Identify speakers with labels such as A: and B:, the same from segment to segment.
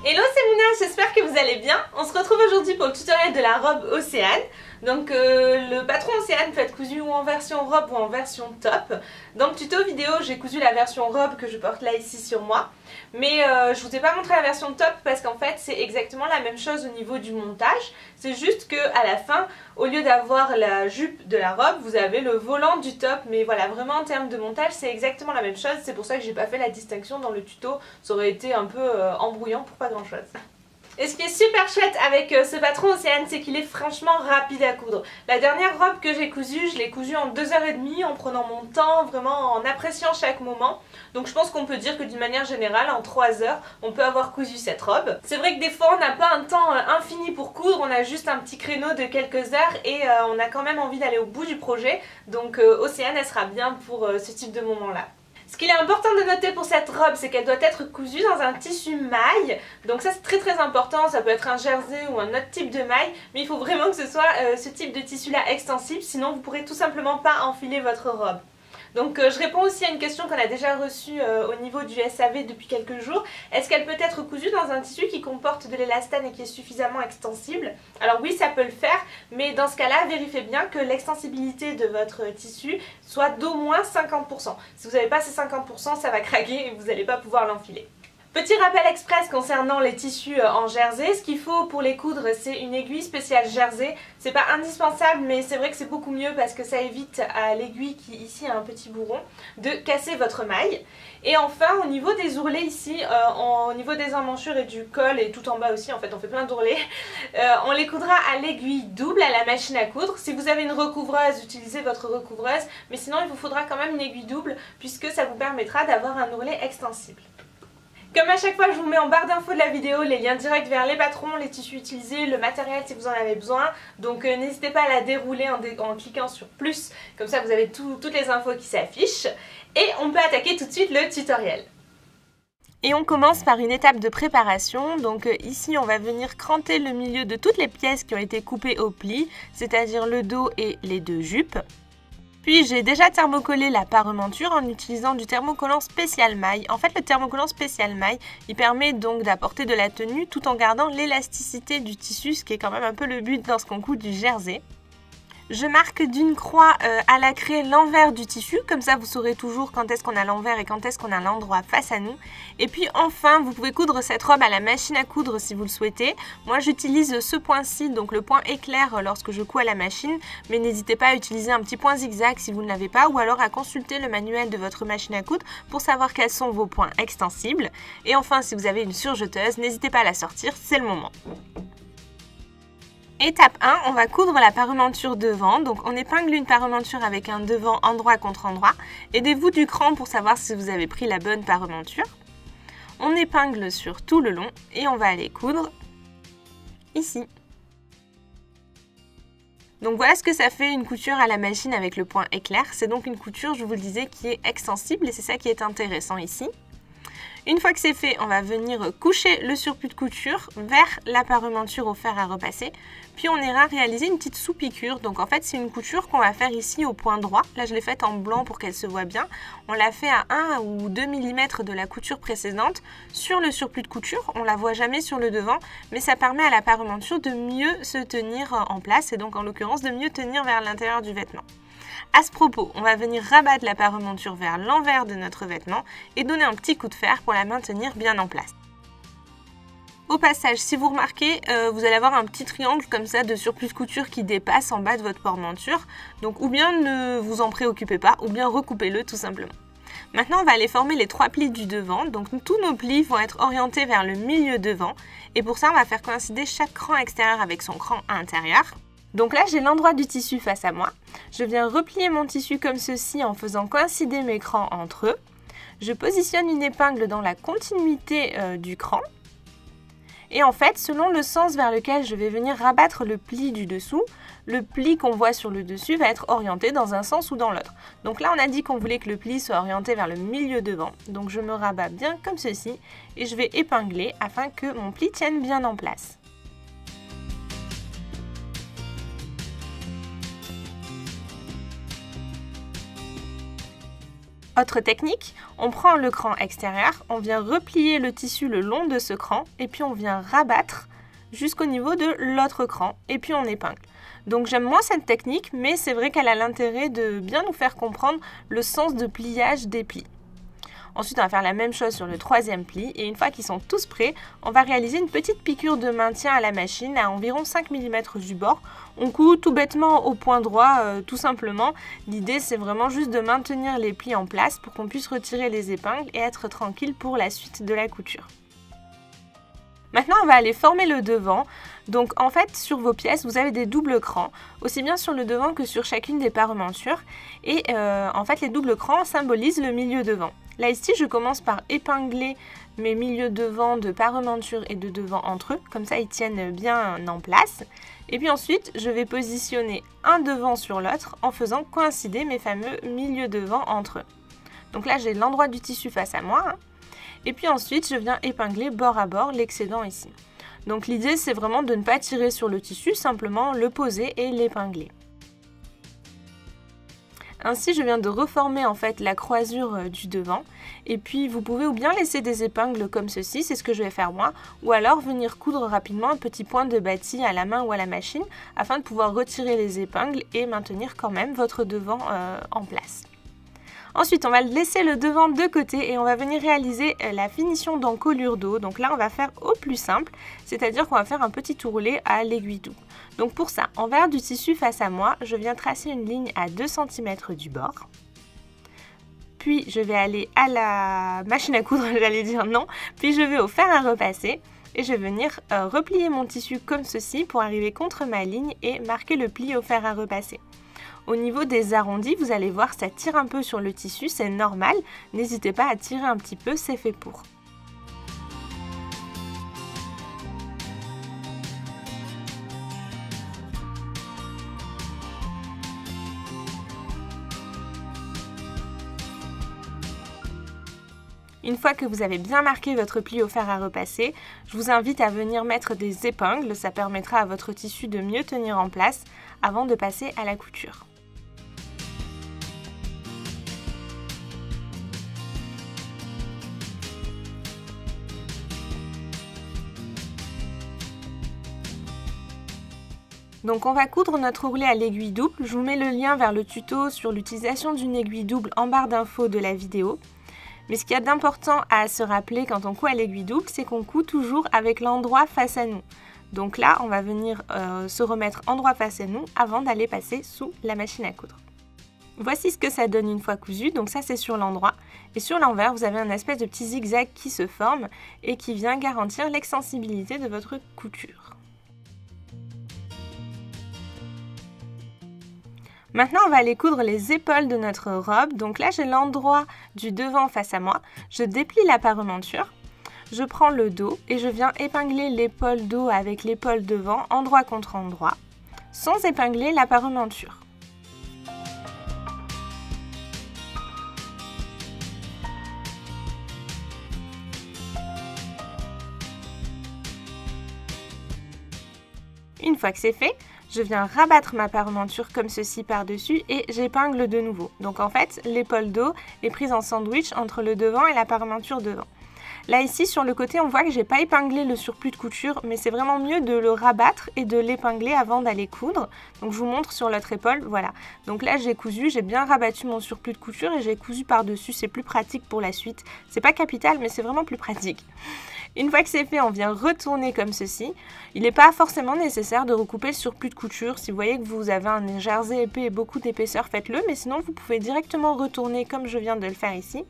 A: Hello, c'est Mouna, j'espère que vous allez bien. On se retrouve aujourd'hui pour le tutoriel de la robe Océane. Donc le patron Océane peut être cousu ou en version robe ou en version top. Dans le tuto vidéo, j'ai cousu la version robe que je porte là ici sur moi. Mais je vous ai pas montré la version top parce qu'en fait c'est exactement la même chose au niveau du montage. C'est juste que à la fin, au lieu d'avoir la jupe de la robe, vous avez le volant du top. Mais voilà, vraiment en termes de montage, c'est exactement la même chose. C'est pour ça que j'ai pas fait la distinction dans le tuto. Ça aurait été un peu embrouillant pour pas grand chose. Et ce qui est super chouette avec ce patron Océane, c'est qu'il est franchement rapide à coudre. La dernière robe que j'ai cousue, je l'ai cousue en 2h30 en prenant mon temps, vraiment en appréciant chaque moment. Donc je pense qu'on peut dire que d'une manière générale, en 3 heures, on peut avoir cousu cette robe. C'est vrai que des fois, on n'a pas un temps infini pour coudre, on a juste un petit créneau de quelques heures et on a quand même envie d'aller au bout du projet. Donc Océane, elle sera bien pour ce type de moment-là. Ce qu'il est important de noter pour cette robe, c'est qu'elle doit être cousue dans un tissu maille. Donc ça c'est très important, ça peut être un jersey ou un autre type de maille, mais il faut vraiment que ce soit ce type de tissu là extensible, sinon vous pourrez tout simplement pas enfiler votre robe. Donc je réponds aussi à une question qu'on a déjà reçue au niveau du SAV depuis quelques jours. Est-ce qu'elle peut être cousue dans un tissu qui comporte de l'élastane et qui est suffisamment extensible? Alors oui, ça peut le faire, mais dans ce cas-là, vérifiez bien que l'extensibilité de votre tissu soit d'au moins 50%. Si vous n'avez pas ces 50%, ça va craquer et vous n'allez pas pouvoir l'enfiler. Petit rappel express concernant les tissus en jersey, ce qu'il faut pour les coudre c'est une aiguille spéciale jersey. C'est pas indispensable mais c'est vrai que c'est beaucoup mieux parce que ça évite à l'aiguille qui ici a un petit bourron de casser votre maille. Et enfin au niveau des ourlets ici, au niveau des emmanchures et du col et tout en bas aussi, en fait on fait plein d'ourlets, on les coudra à l'aiguille double à la machine à coudre. Si vous avez une recouvreuse, utilisez votre recouvreuse, mais sinon il vous faudra quand même une aiguille double puisque ça vous permettra d'avoir un ourlet extensible. Comme à chaque fois, je vous mets en barre d'infos de la vidéo les liens directs vers les patrons, les tissus utilisés, le matériel si vous en avez besoin. Donc n'hésitez pas à la dérouler en cliquant sur plus, comme ça vous avez toutes les infos qui s'affichent. Et on peut attaquer tout de suite le tutoriel. Et on commence par une étape de préparation. Donc ici on va venir cranter le milieu de toutes les pièces qui ont été coupées au pli, c'est-à-dire le dos et les deux jupes. Puis j'ai déjà thermocollé la parementure en utilisant du thermocollant spécial maille. En fait le thermocollant spécial maille, il permet donc d'apporter de la tenue tout en gardant l'élasticité du tissu, ce qui est quand même un peu le but lorsqu'on coud du jersey. Je marque d'une croix à la craie l'envers du tissu, comme ça vous saurez toujours quand est-ce qu'on a l'envers et quand est-ce qu'on a l'endroit face à nous. Et puis enfin, vous pouvez coudre cette robe à la machine à coudre si vous le souhaitez. Moi j'utilise ce point-ci, donc le point éclair lorsque je couds à la machine, mais n'hésitez pas à utiliser un petit point zigzag si vous ne l'avez pas, ou alors à consulter le manuel de votre machine à coudre pour savoir quels sont vos points extensibles. Et enfin, si vous avez une surjeteuse, n'hésitez pas à la sortir, c'est le moment. Étape 1, on va coudre la parementure devant. Donc on épingle une parementure avec un devant endroit contre endroit. Aidez-vous du cran pour savoir si vous avez pris la bonne parementure. On épingle sur tout le long et on va aller coudre ici. Donc voilà ce que ça fait une couture à la machine avec le point éclair. C'est donc une couture, je vous le disais, qui est extensible et c'est ça qui est intéressant ici. Une fois que c'est fait, on va venir coucher le surplus de couture vers la parementure au fer à repasser. Puis on ira réaliser une petite sous-piqûre. Donc en fait, c'est une couture qu'on va faire ici au point droit. Là, je l'ai faite en blanc pour qu'elle se voit bien. On l'a fait à 1 ou 2 mm de la couture précédente sur le surplus de couture. On la voit jamais sur le devant, mais ça permet à la parementure de mieux se tenir en place et donc en l'occurrence de mieux tenir vers l'intérieur du vêtement. À ce propos, on va venir rabattre la parementure vers l'envers de notre vêtement et donner un petit coup de fer pour la maintenir bien en place. Au passage, si vous remarquez, vous allez avoir un petit triangle comme ça de surplus de couture qui dépasse en bas de votre parementure. Donc ou bien ne vous en préoccupez pas, ou bien recoupez-le tout simplement. Maintenant, on va aller former les 3 plis du devant. Donc tous nos plis vont être orientés vers le milieu devant. Et pour ça, on va faire coïncider chaque cran extérieur avec son cran intérieur. Donc là, j'ai l'endroit du tissu face à moi. Je viens replier mon tissu comme ceci en faisant coïncider mes crans entre eux. Je positionne une épingle dans la continuité du cran. Et en fait, selon le sens vers lequel je vais venir rabattre le pli du dessous, le pli qu'on voit sur le dessus va être orienté dans un sens ou dans l'autre. Donc là, on a dit qu'on voulait que le pli soit orienté vers le milieu devant. Donc je me rabats bien comme ceci et je vais épingler afin que mon pli tienne bien en place. Autre technique, on prend le cran extérieur, on vient replier le tissu le long de ce cran et puis on vient rabattre jusqu'au niveau de l'autre cran et puis on épingle. Donc j'aime moins cette technique, mais c'est vrai qu'elle a l'intérêt de bien nous faire comprendre le sens de pliage des plis. Ensuite, on va faire la même chose sur le troisième pli et une fois qu'ils sont tous prêts, on va réaliser une petite piqûre de maintien à la machine à environ 5 mm du bord. On coud tout bêtement au point droit, tout simplement. L'idée, c'est vraiment juste de maintenir les plis en place pour qu'on puisse retirer les épingles et être tranquille pour la suite de la couture. Maintenant, on va aller former le devant. Donc en fait, sur vos pièces, vous avez des doubles crans, aussi bien sur le devant que sur chacune des parementures. Et en fait, les doubles crans symbolisent le milieu devant. Là ici, je commence par épingler mes milieux devant de parementure et de devant entre eux, comme ça ils tiennent bien en place. Et puis ensuite, je vais positionner un devant sur l'autre en faisant coïncider mes fameux milieux devant entre eux. Donc là, j'ai l'endroit du tissu face à moi. Et puis ensuite, je viens épingler bord à bord l'excédent ici. Donc l'idée, c'est vraiment de ne pas tirer sur le tissu, simplement le poser et l'épingler. Ainsi, je viens de reformer en fait la croisure du devant. Et puis, vous pouvez ou bien laisser des épingles comme ceci, c'est ce que je vais faire moi, ou alors venir coudre rapidement un petit point de bâti à la main ou à la machine afin de pouvoir retirer les épingles et maintenir quand même votre devant en place. Ensuite, on va laisser le devant de côté et on va venir réaliser la finition d'encolure dos. Donc là, on va faire au plus simple, c'est-à-dire qu'on va faire un petit ourlet à l'aiguille double. Donc pour ça, envers du tissu face à moi, je viens tracer une ligne à 2 cm du bord. Puis je vais aller à la machine à coudre, j'allais dire non. Puis je vais au fer à repasser et je vais venir replier mon tissu comme ceci pour arriver contre ma ligne et marquer le pli au fer à repasser. Au niveau des arrondis, vous allez voir, ça tire un peu sur le tissu, c'est normal. N'hésitez pas à tirer un petit peu, c'est fait pour. Une fois que vous avez bien marqué votre pli au fer à repasser, je vous invite à venir mettre des épingles, ça permettra à votre tissu de mieux tenir en place avant de passer à la couture. Donc on va coudre notre ourlet à l'aiguille double. Je vous mets le lien vers le tuto sur l'utilisation d'une aiguille double en barre d'infos de la vidéo. Mais ce qu'il y a d'important à se rappeler quand on coud à l'aiguille double, c'est qu'on coud toujours avec l'endroit face à nous. Donc là, on va venir se remettre endroit face à nous avant d'aller passer sous la machine à coudre. Voici ce que ça donne une fois cousu, donc ça c'est sur l'endroit. Et sur l'envers, vous avez un espèce de petit zigzag qui se forme et qui vient garantir l'extensibilité de votre couture. Maintenant, on va aller coudre les épaules de notre robe. Donc là, j'ai l'endroit du devant face à moi. Je déplie la parementure, je prends le dos et je viens épingler l'épaule dos avec l'épaule devant, endroit contre endroit, sans épingler la parementure. Une fois que c'est fait, je viens rabattre ma parementure comme ceci par-dessus et j'épingle de nouveau. Donc en fait, l'épaule dos est prise en sandwich entre le devant et la parementure devant. Là ici, sur le côté, on voit que j'ai pas épinglé le surplus de couture, mais c'est vraiment mieux de le rabattre et de l'épingler avant d'aller coudre. Donc je vous montre sur l'autre épaule, voilà. Donc là, j'ai cousu, j'ai bien rabattu mon surplus de couture et j'ai cousu par-dessus. C'est plus pratique pour la suite. C'est pas capital, mais c'est vraiment plus pratique. Une fois que c'est fait, on vient retourner comme ceci. Il n'est pas forcément nécessaire de recouper le surplus de couture. Si vous voyez que vous avez un jersey épais et beaucoup d'épaisseur, faites-le. Mais sinon, vous pouvez directement retourner comme je viens de le faire ici.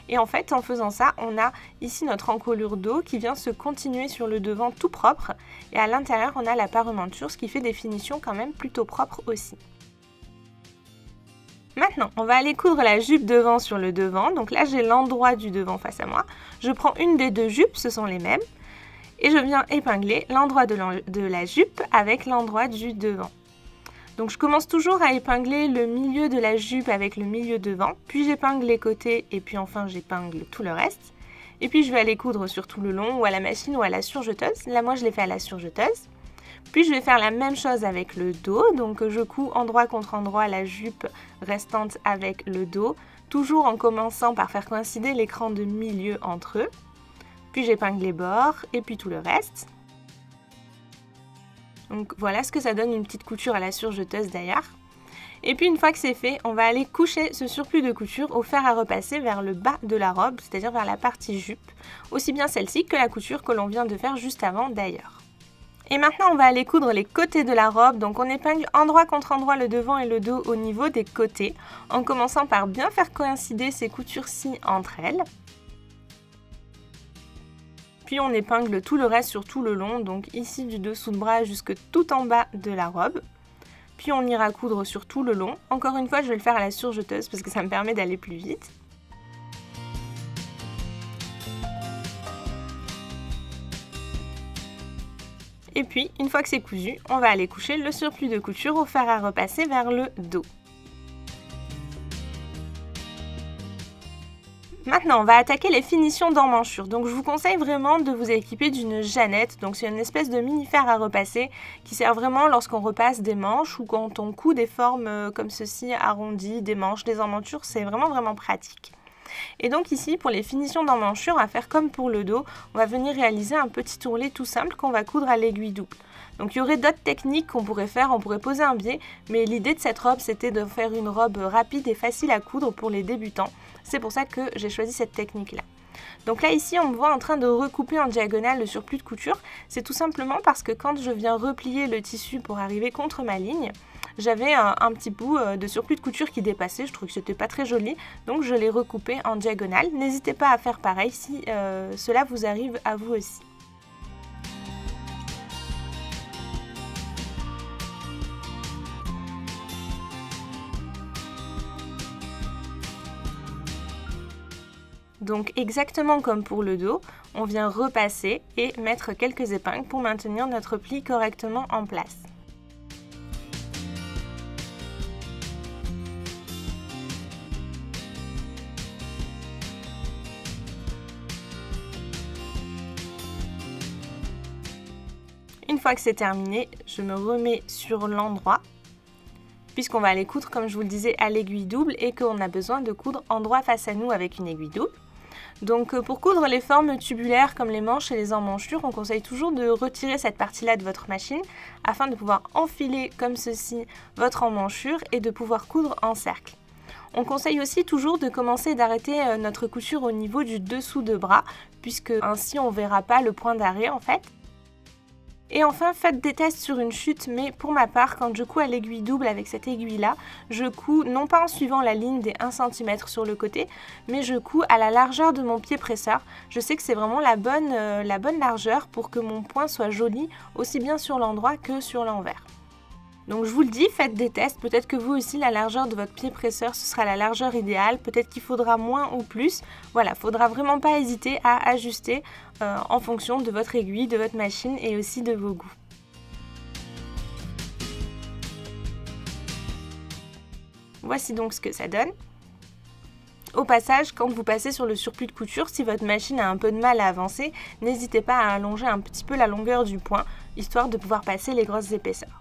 A: Et en fait, en faisant ça, on a ici notre encolure dos qui vient se continuer sur le devant tout propre. Et à l'intérieur, on a la parementure, ce qui fait des finitions quand même plutôt propres aussi. Maintenant, on va aller coudre la jupe devant sur le devant. Donc là, j'ai l'endroit du devant face à moi. Je prends une des deux jupes, ce sont les mêmes. Et je viens épingler l'endroit de la jupe avec l'endroit du devant. Donc je commence toujours à épingler le milieu de la jupe avec le milieu devant. Puis j'épingle les côtés et puis enfin j'épingle tout le reste. Et puis je vais aller coudre sur tout le long ou à la machine ou à la surjeteuse. Là, moi, je l'ai fait à la surjeteuse. Puis je vais faire la même chose avec le dos, donc je couds endroit contre endroit la jupe restante avec le dos, toujours en commençant par faire coïncider l'écran de milieu entre eux. Puis j'épingle les bords et puis tout le reste. Donc voilà ce que ça donne, une petite couture à la surjeteuse d'ailleurs. Et puis une fois que c'est fait, on va aller coucher ce surplus de couture au fer à repasser vers le bas de la robe, c'est-à-dire vers la partie jupe, aussi bien celle-ci que la couture que l'on vient de faire juste avant d'ailleurs. Et maintenant on va aller coudre les côtés de la robe, donc on épingle endroit contre endroit le devant et le dos au niveau des côtés, en commençant par bien faire coïncider ces coutures-ci entre elles. Puis on épingle tout le reste sur tout le long, donc ici du dessous de bras jusque tout en bas de la robe. Puis on ira coudre sur tout le long. Encore une fois, je vais le faire à la surjeteuse parce que ça me permet d'aller plus vite. Et puis, une fois que c'est cousu, on va aller coucher le surplus de couture au fer à repasser vers le dos. Maintenant, on va attaquer les finitions d'emmanchure. Donc je vous conseille vraiment de vous équiper d'une Jeannette. Donc c'est une espèce de mini fer à repasser qui sert vraiment lorsqu'on repasse des manches ou quand on coud des formes comme ceci, arrondies, des manches, des emmantures. C'est vraiment pratique. Et donc ici, pour les finitions d'emmanchure, on va faire comme pour le dos. On va venir réaliser un petit ourlet tout simple qu'on va coudre à l'aiguille double. Donc il y aurait d'autres techniques qu'on pourrait faire, on pourrait poser un biais, mais l'idée de cette robe c'était de faire une robe rapide et facile à coudre pour les débutants. C'est pour ça que j'ai choisi cette technique là. Donc là ici on me voit en train de recouper en diagonale le surplus de couture. C'est tout simplement parce que quand je viens replier le tissu pour arriver contre ma ligne, j'avais un petit bout de surplus de couture qui dépassait, je trouve que c'était pas très joli, donc je l'ai recoupé en diagonale. N'hésitez pas à faire pareil si cela vous arrive à vous aussi. Donc exactement comme pour le dos, on vient repasser et mettre quelques épingles pour maintenir notre pli correctement en place. Une fois que c'est terminé, je me remets sur l'endroit, puisqu'on va aller coudre, comme je vous le disais, à l'aiguille double et qu'on a besoin de coudre endroit face à nous avec une aiguille double. Donc pour coudre les formes tubulaires comme les manches et les emmanchures, on conseille toujours de retirer cette partie-là de votre machine afin de pouvoir enfiler comme ceci votre emmanchure et de pouvoir coudre en cercle. On conseille aussi toujours de commencer et d'arrêter notre couture au niveau du dessous de bras, puisque ainsi on ne verra pas le point d'arrêt en fait. Et enfin, faites des tests sur une chute, mais pour ma part, quand je couds à l'aiguille double avec cette aiguille-là, je couds non pas en suivant la ligne des 1 cm sur le côté, mais je couds à la largeur de mon pied presseur. Je sais que c'est vraiment la bonne largeur pour que mon point soit joli, aussi bien sur l'endroit que sur l'envers. Donc je vous le dis, faites des tests, peut-être que vous aussi la largeur de votre pied presseur ce sera la largeur idéale, peut-être qu'il faudra moins ou plus. Voilà, faudra vraiment pas hésiter à ajuster en fonction de votre aiguille, de votre machine et aussi de vos goûts. Voici donc ce que ça donne. Au passage, quand vous passez sur le surplus de couture, si votre machine a un peu de mal à avancer, n'hésitez pas à allonger un petit peu la longueur du point, histoire de pouvoir passer les grosses épaisseurs.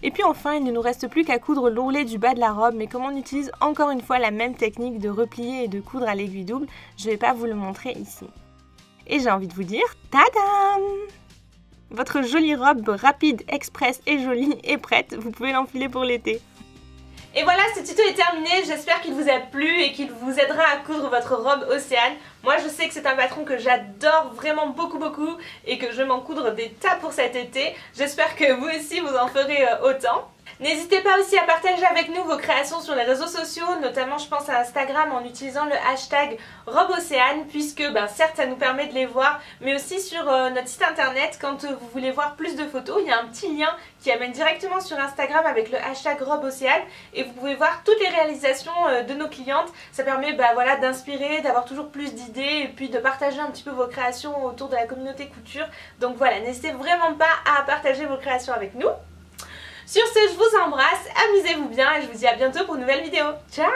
A: Et puis enfin, il ne nous reste plus qu'à coudre l'ourlet du bas de la robe, mais comme on utilise encore une fois la même technique de replier et de coudre à l'aiguille double, je ne vais pas vous le montrer ici. Et j'ai envie de vous dire, tadam! Votre jolie robe rapide, express et jolie est prête, vous pouvez l'enfiler pour l'été. Et voilà, ce tuto est terminé, j'espère qu'il vous a plu et qu'il vous aidera à coudre votre robe Océane. Moi je sais que c'est un patron que j'adore vraiment beaucoup et que je m'en coudre des tas pour cet été. J'espère que vous aussi vous en ferez autant. N'hésitez pas aussi à partager avec nous vos créations sur les réseaux sociaux, notamment je pense à Instagram en utilisant le hashtag RobeOcéane, puisque certes ça nous permet de les voir, mais aussi sur notre site internet quand vous voulez voir plus de photos, il y a un petit lien qui amène directement sur Instagram avec le hashtag RobeOcéane et vous pouvez voir toutes les réalisations de nos clientes. Ça permet voilà, d'inspirer, d'avoir toujours plus d'idées et puis de partager un petit peu vos créations autour de la communauté couture. Donc voilà, n'hésitez vraiment pas à partager vos créations avec nous. Sur ce, je vous embrasse, amusez-vous bien et je vous dis à bientôt pour une nouvelle vidéo. Ciao!